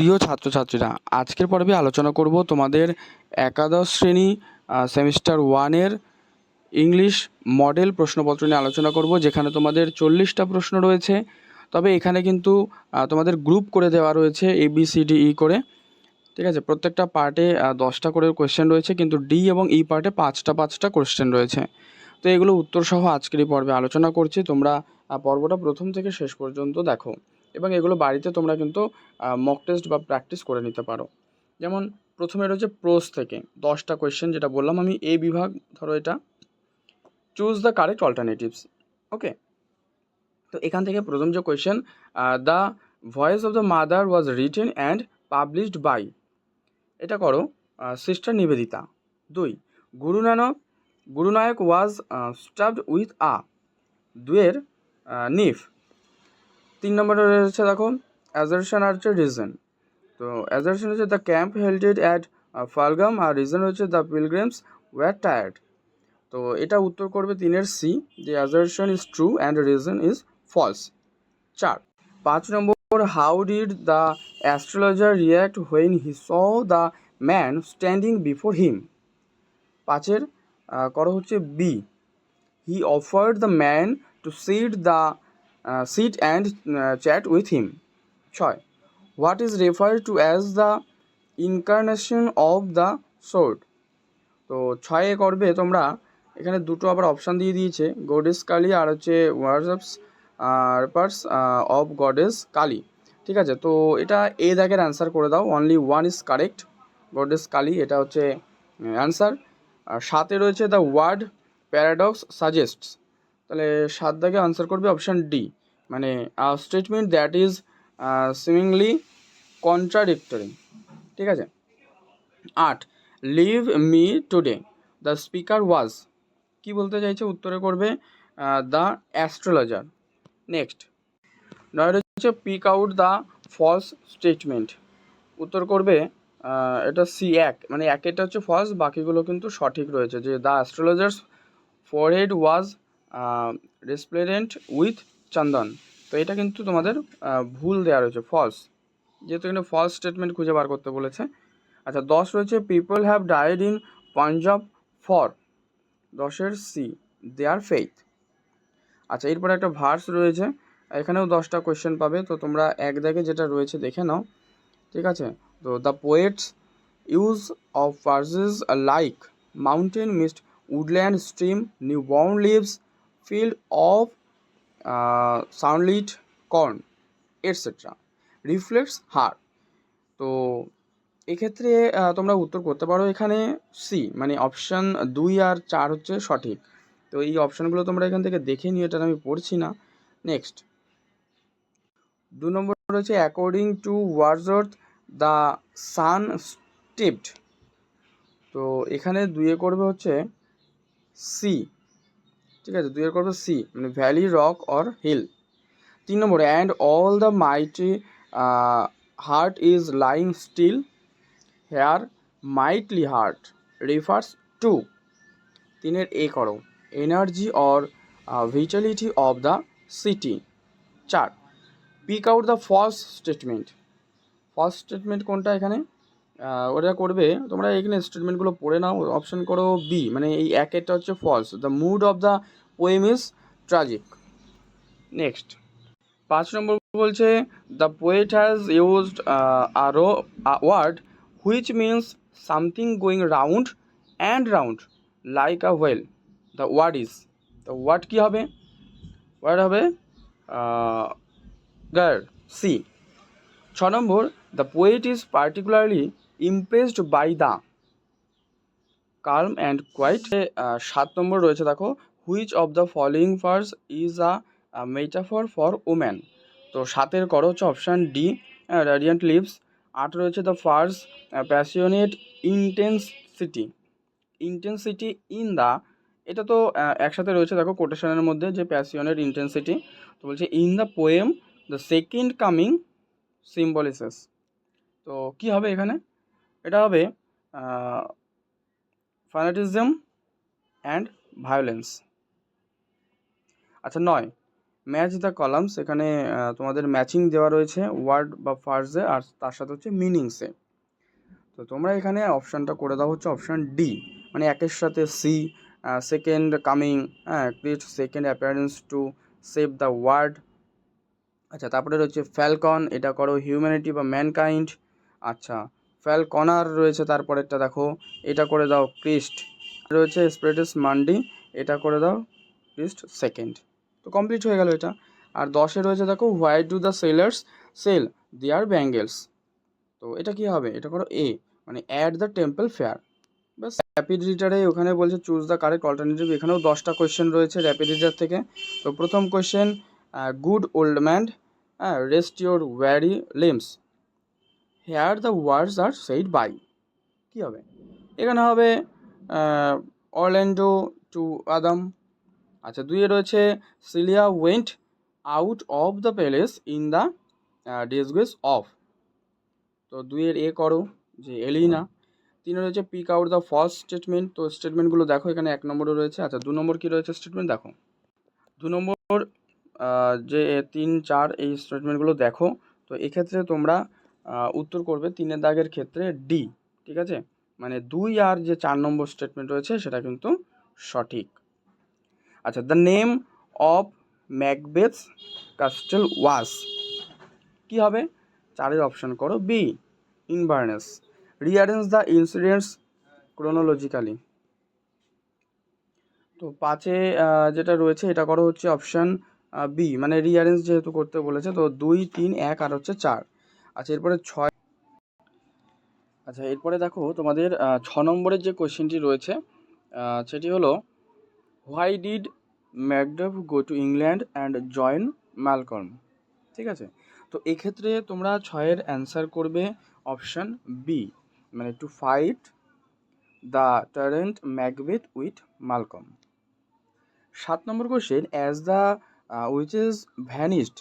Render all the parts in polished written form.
প্রিয় ছাত্রছাত্রীরা, আজকের পর্বে আলোচনা করব তোমাদের একাদশ শ্রেণী সেমিস্টার ওয়ানের ইংলিশ মডেল প্রশ্নপত্র নিয়ে আলোচনা করব, যেখানে তোমাদের 40টা প্রশ্ন রয়েছে। তবে এখানে কিন্তু তোমাদের গ্রুপ করে দেওয়া রয়েছে ABCDE করে, ঠিক আছে। প্রত্যেকটা পার্টে 10টা করে কোয়েশ্চেন রয়েছে, কিন্তু ডি এবং ই পার্টে 5টা কোয়েশ্চেন রয়েছে। তো এগুলো উত্তর সহ আজকের এই পর্বে আলোচনা করছি। তোমরা পর্বটা প্রথম থেকে শেষ পর্যন্ত দেখো, এবং এগুলো বাড়িতে তোমরা কিন্তু মক টেস্ট বা প্র্যাকটিস করে নিতে পারো। যেমন প্রথমে রয়েছে প্রোস থেকে 10টা কোয়েশ্চেন, যেটা বললাম আমি এ বিভাগ। ধরো এটা choose the correct alternatives, okay. তো এখান থেকে প্রথম যে question, the voice of the mother was written and published by, এটা করো sister Nivedita. 2, Gurunayak was stuffed with a, 2-এর নিফ। 3 নম্বরে রয়েছে দেখো অ্যাজারশন আর হচ্ছে রিজন। তো অ্যাজারশন হচ্ছে the camp held at Pahalgam, আর রিজন হচ্ছে দ্য পিলগ্রিমস ওয়ার টায়ার্ড। তো এটা উত্তর করবে 3-এর সি, যে assertion is true and reason is false. 5 number, how did the astrologer react when he saw the man standing before him. 5-এর করো হচ্ছে B, he offered the man to sit and chat with him. 6, what is refer to as the incarnation of the sword. তো 6-এ করবে তোমরা, এখানে দুটো আবার option দিয়ে দিয়েছে, গডেস কালী আর হচ্ছে workshops pars of goddess Kali, ঠিক আছে। তো এটা এ দাগের অ্যান্সার করে দাও, only 1 is correct, goddess Kali, এটা হচ্ছে অ্যান্সার। আর 7-এ রয়েছে দ্য ওয়ার্ড প্যারাডক্স সাজেস্টস, তাহলে 7 দাগে আনসার করবে অপশান ডি, মানে statement that is seemingly contradictory, ঠিক আছে। 8, leave me today the speaker was, কী বলতে চাইছে, উত্তরে করবে দ্য অ্যাস্ট্রোলজার। নেক্সট 9 হচ্ছে pick out the false statement, উত্তর করবে এটা সি 1, মানে একেরটা হচ্ছে ফলস, বাকিগুলো কিন্তু সঠিক রয়েছে। যে the astrologer's forehead was resplendent with chandan, তো এটা কিন্তু তোমাদের ভুল দেওয়া রয়েছে, ফলস, যেহেতু এখানে ফলস স্টেটমেন্ট খুঁজে বার করতে বলেছে। আচ্ছা 10 রয়েছে people have died in Punjab for, 10-এর সি, দেয়ার ফেইথ। আচ্ছা এরপরে একটা ভার্স রয়েছে, এখানেও 10টা কোয়েশ্চেন পাবে, তো তোমরা এক দাগে যেটা রয়েছে দেখে নাও, ঠিক আছে। তো the poet's use of verses like mountain mist woodland stream new born leaves field of sunlit corn etcetera reflects her. তো এক্ষেত্রে তোমরা উত্তর করতে পারো এখানে সি, মানে অপশান 2 আর 4 হচ্ছে সঠিক। তো এই অপশানগুলো তোমরা এখান থেকে দেখে নিও, এটা আমি পড়ছি না। নেক্সট 2 নম্বর রয়েছে according to Wordsworth the sun steeped, তো এখানে 2-এ করবে হচ্ছে সি, ঠিক আছে, 2-এ করবে সি, মানে valley rock or hill. 3 number, and all the mighty heart is lying still, here mightily heart refers to. 3-এর এ করো, energy or vitality of the city. 4, pick out the false statement, false statement কোনটা এখানে, ওটা করবে তোমরা, এখানে স্টেটমেন্টগুলো পড়ে নাও। Option করো বি, মানে এই একেরটা হচ্ছে false, the mood of the poem is tragic. Next 5 নম্বর বলছে the poet has used word which means something going round and round like a well, the word is, তো ওয়ার্ড কী হবে, ওয়ার্ড হবে গার্ড, সি। 6 নম্বর, the poet is particularly impressed by the calm and quiet. 7 নম্বর রয়েছে দেখো, which of the following verse is a metaphor for woman, তো 7-এর করো হচ্ছে অপশান ডি, রেডিয়েন্ট লিভস। 8 রয়েছে the fierce passionate intensity, intensity in the, এটা তো একসাথে রয়েছে দেখো কোটেশনের মধ্যে, যে প্যাশনেট ইন্টেন্সিটি, তো বলছে in the poem the second coming symbolises, তো কি হবে এখানে, এটা হবে ফ্যানাটিজম অ্যান্ড ভায়োলেন্স। আচ্ছা 9, ম্যাচ দ্য কলামস, এখানে তোমাদের ম্যাচিং দেওয়া রয়েছে ওয়ার্ড বা ফার্সে আর তার সাথে হচ্ছে মিনিংসে। তো তোমরা এখানে অপশানটা করে দাও হচ্ছে অপশান ডি, মানে একের সাথে C, second coming, create second appearance to save the world. আচ্ছা, তারপরে রয়েছে ফ্যালকন, এটা করো হিউম্যানিটি বা ম্যানকাইন্ড। আচ্ছা, ফ্যালকনার রয়েছে তারপরেরটা দেখো, এটা করে দাও ক্রিস্ট। রয়েছে স্প্রেডিস মান্ডি, এটা করে দাও ক্রিস্ট সেকেন্ড। তো কমপ্লিট হয়ে গেল এটা। আর 10-এ রয়েছে দেখো why do the sellers sell their bangles. তো এটা কি হবে, এটা করো এ, মানে অ্যাট দ্য টেম্পল ফেয়ার। বাস র্যাপিড রিডারে ওখানে বলছে চুজ দ্য কারেক্ট অল্টারনেটিভ, এখানেও 10টা কোয়েশ্চেন রয়েছে র্যাপিড রিডার থেকে। তো প্রথম question, good old man rest your weary limbs here the words are said by, কী হবে, এখানে হবে অরল্যান্ডো টু আদাম। আচ্ছা, 2-এ রয়েছে Celia went out of the palace in the disguise of. তো 2-এর এ করো যে এলিনা। 3-এ রয়েছে pick out the false statement. তো স্টেটমেন্টগুলো দেখো, এখানে 1 নম্বরে রয়েছে। আচ্ছা, 2 নম্বর কী রয়েছে স্টেটমেন্ট দেখো, 2 নম্বর যে 3, 4 এই স্টেটমেন্টগুলো দেখো। তো এক্ষেত্রে তোমরা উত্তর করবে 3-এর দাগের ক্ষেত্রে ডি, ঠিক আছে, মানে 2 আর যে 4 নম্বর স্টেটমেন্ট রয়েছে সেটা কিন্তু সঠিক। আচ্ছা, the name of Macbeth castle was, কী হবে, 4-এর অপশান করো B, Inverness. Rearrange the incidents chronologically. তো 5-এ যেটা রয়েছে এটা করো হচ্ছে অপশান বি, মানে রিঅ্যারেঞ্জ যেহেতু করতে বলেছে, তো 2, 3, 1 আর হচ্ছে 4। আচ্ছা, এরপরে 6। আচ্ছা, এরপরে দেখো তোমাদের 6 নম্বরের যে কোয়েশ্চেনটি রয়েছে সেটি হলো why did Macduff go to England and join Malcolm, ঠিক আছে। তো এক্ষেত্রে তোমরা 6-এর অ্যান্সার করবে অপশান বি, মানে to fight the tyrant Macbeth with Malcolm. 7 number question, as the witches vanished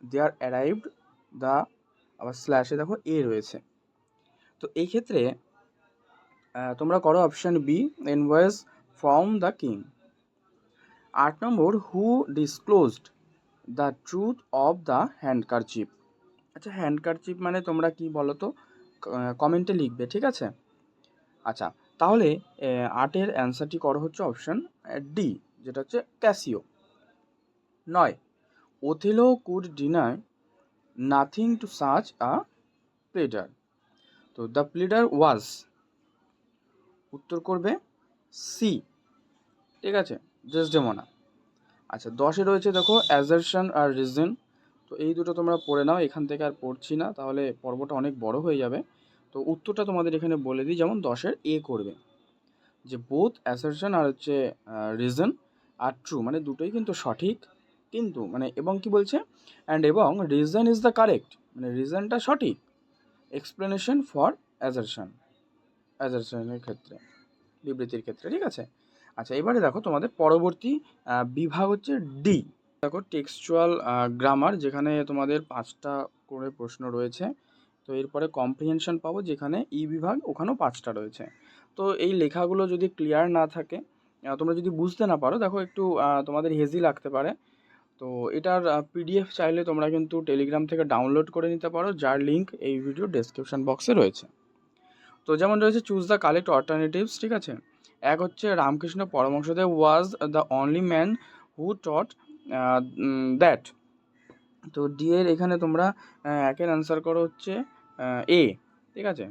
there arrived the, আবার স্ল্যাশে দেখো এ রয়েছে। তো এই ক্ষেত্রে তোমরা করো option B, envoys from the king. 8 number, who disclosed the truth of the handkerchief. আচ্ছা, হ্যান্ডকারচিপ মানে তোমরা কি বলো তো, কমেন্টে লিখবে, ঠিক আছে। আচ্ছা, তাহলে 8-এর অ্যান্সারটি করো হচ্ছে অপশান ডি, যেটা হচ্ছে Cassio. 9, Othello could deny nothing to such a pleader. তো দ্য প্লেডার ওয়াজ, উত্তর করবে সি, ঠিক আছে, ডেসডেমোনা। আচ্ছা, 10-এ রয়েছে দেখো অ্যাজারশন আর রিজন। তো এই দুটো তোমরা পড়ে নাও, এখান থেকে আর পড়ছি না, তাহলে পর্বটা অনেক বড় হয়ে যাবে। তো উত্তরটা তোমাদের এখানে বলে দিই, যেমন 10-এর এ করবে যে বোথ অ্যাসারশন আর হচ্ছে রিজন আর ট্রু, মানে দুটোই কিন্তু সঠিক, কিন্তু মানে এবং কি বলছে, অ্যান্ড এবং রিজন ইজ দ্য কারেক্ট, মানে রিজনটা সঠিক এক্সপ্লেনেশন ফর অ্যাজারশনের ক্ষেত্রে, বিবৃতির ক্ষেত্রে, ঠিক আছে। আচ্ছা, এবারে দেখো তোমাদের পরবর্তী বিভাগ হচ্ছে ডি। দেখো টেক্সচুয়াল গ্রামার, যেখানে তোমাদের 5টা করে প্রশ্ন রয়েছে। তো এরপরে কম্প্রিহেনশন পাবো, যেখানে ই বিভাগ, ওখানেও 5টা রয়েছে। তো এই লেখাগুলো যদি ক্লিয়ার না থাকে, তোমরা যদি বুঝতে না পারো, দেখো একটু তোমাদের হেজি লাগতে পারে। তো এটার পিডিএফ চাইলে তোমরা কিন্তু টেলিগ্রাম থেকে ডাউনলোড করে নিতে পারো, যার লিঙ্ক এই ভিডিও ডেসক্রিপশন বক্সে রয়েছে। তো যেমন রয়েছে চুজ দ্য কারেক্ট অল্টারনেটিভস, ঠিক আছে। এক হচ্ছে Ramakrishna Paramahansadev was the only man who taught that. তো ডি এর এখানে তোমরা 1-এর অ্যান্সার করো হচ্ছে এ, ঠিক আছে,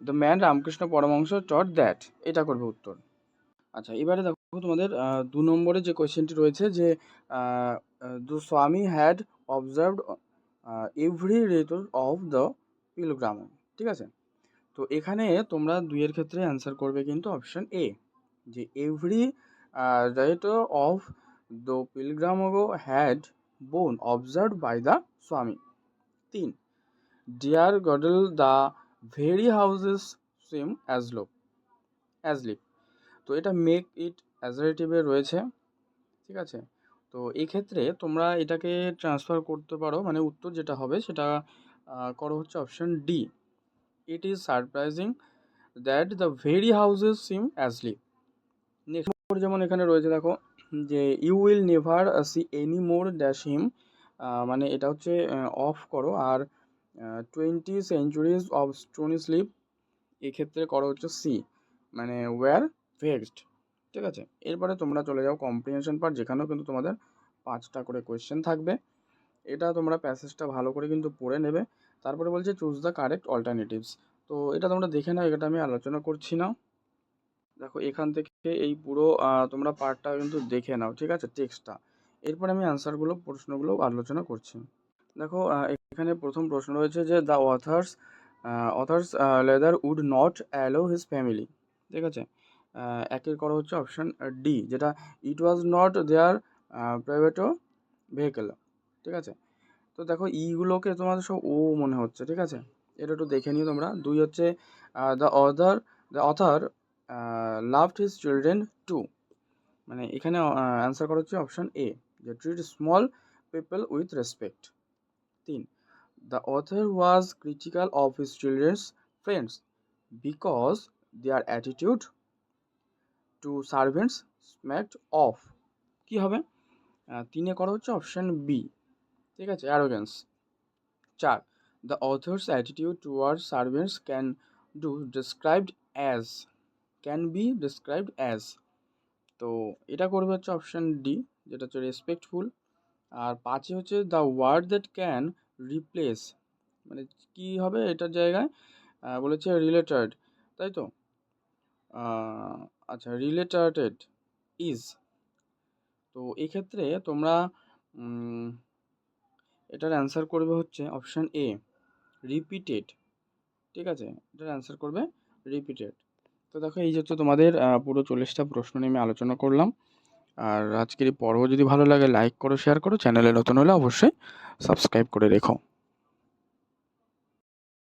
the man Ramakrishna Paramahansa taught that, এটা করবে উত্তর। আচ্ছা, এবারে দেখো তোমাদের 2 নম্বরে যে কোয়েশ্চেনটি রয়েছে যে দ্য স্বামী had observed every ritual of the পিলগ্রাম, ঠিক আছে। তো এখানে তোমরা 2-এর ক্ষেত্রে অ্যান্সার করবে কিন্তু অপশান এ, যে every writer of the pilgrimage had been observed by the swami. 3, dear God the very houses seem asleep. তো এটা মেক ইট অ্যাজারেটিভে রয়েছে, ঠিক আছে। তো এই ক্ষেত্রে তোমরা এটাকে ট্রান্সফার করতে পারো, মানে উত্তর যেটা হবে সেটা করো হচ্ছে option D, it is surprising that the very houses seem asleep. Next যেমন এখানে রয়েছে দেখো যে you will never see any more dash him, মানে এটা হচ্ছে অফ করো। আর 20 সেঞ্চুরিজ অফ স্টোনি স্লিপ, এক্ষেত্রে করো হচ্ছে সি, মানে ওয়্যার ভেক্সড। ঠিক আছে, এরপরে তোমরা চলে যাও কম্প্রিহেনশন পার্ট, যেখানেও কিন্তু তোমাদের 5টা করে কোয়েশ্চেন থাকবে। এটা তোমরা প্যাসেজটা ভালো করে কিন্তু পড়ে নেবে। তারপরে বলছে চুজ দ্য কারেক্ট অল্টারনেটিভস। তো এটা তোমরা দেখে নাও, এটা আমি আলোচনা করছি না। দেখো এখান থেকে এই পুরো তোমরা পার্টটা কিন্তু দেখে নাও, ঠিক আছে, টেক্সটটা। এরপরে আমি অ্যান্সারগুলো, প্রশ্নগুলো আলোচনা করছি। দেখো এখানে প্রথম প্রশ্ন রয়েছে যে the author's leather would not allow his family. ঠিক আছে, একের করা হচ্ছে অপশান ডি, যেটা ইট ওয়াজ নট দেয়ার প্রাইভেটো ভেহিকেল। ঠিক আছে, তো দেখো ইগুলোকে তোমাদের সব ও মনে হচ্ছে, ঠিক আছে, এটা একটু দেখে নিও তোমরা। 2 হচ্ছে the author loved his children too, মানে এখানে অ্যান্সার করা হচ্ছে অপশান এ, যে treat small people with respect. 3, the author was critical of his children's friends because their attitude to servants smacked of. কী হবে? 3 করা হচ্ছে অপশান বি, ঠিক আছে, arrogance. 4, the author's attitude towards servants can be described as. তো এটা করবে হচ্ছে অপশান ডি, যেটা হচ্ছে রেসপেক্টফুল। আর 5 হচ্ছে the word that can replace, মানে কি হবে এটার জায়গায়? বলেছে রিলেটেড, তাই তো? আচ্ছা, রিলেটেড ইজ। তো এক্ষেত্রে তোমরা এটার অ্যান্সার করবে হচ্ছে অপশান এ, রিপিটেড। ঠিক আছে, এটার অ্যান্সার করবে রিপিটেড। তো দেখো এই হচ্ছে তোমাদের পুরো 40টা প্রশ্ন নিয়ে আমি আলোচনা করলাম। আর আজকের এই পর্ব যদি ভালো লাগে লাইক করো, শেয়ার করো, চ্যানেলে নতুন হলে অবশ্যই সাবস্ক্রাইব করে রেখো।